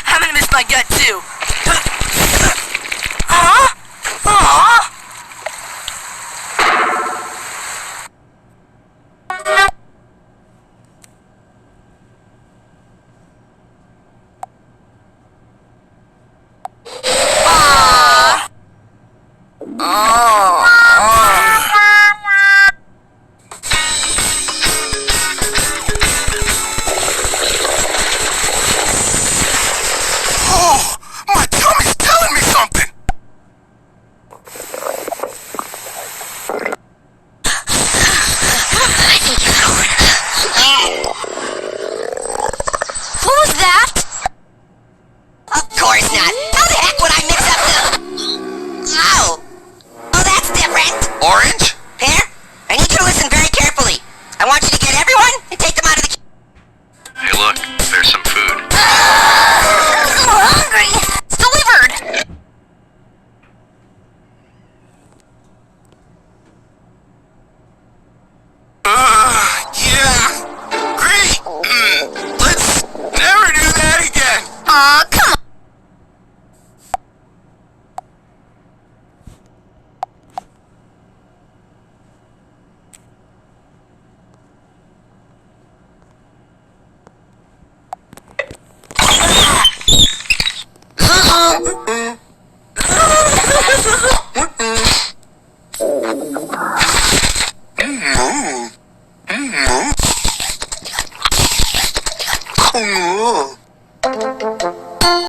I'm gonna miss my gut too. Huh? Aww. Orange? Pear, I need you to listen very carefully. I want you to get everyone and take them out of the... Hey look, there's some food. I'm so hungry. It's delivered. Yeah. Great. Let's never do that again. Come on. Mm-hmm.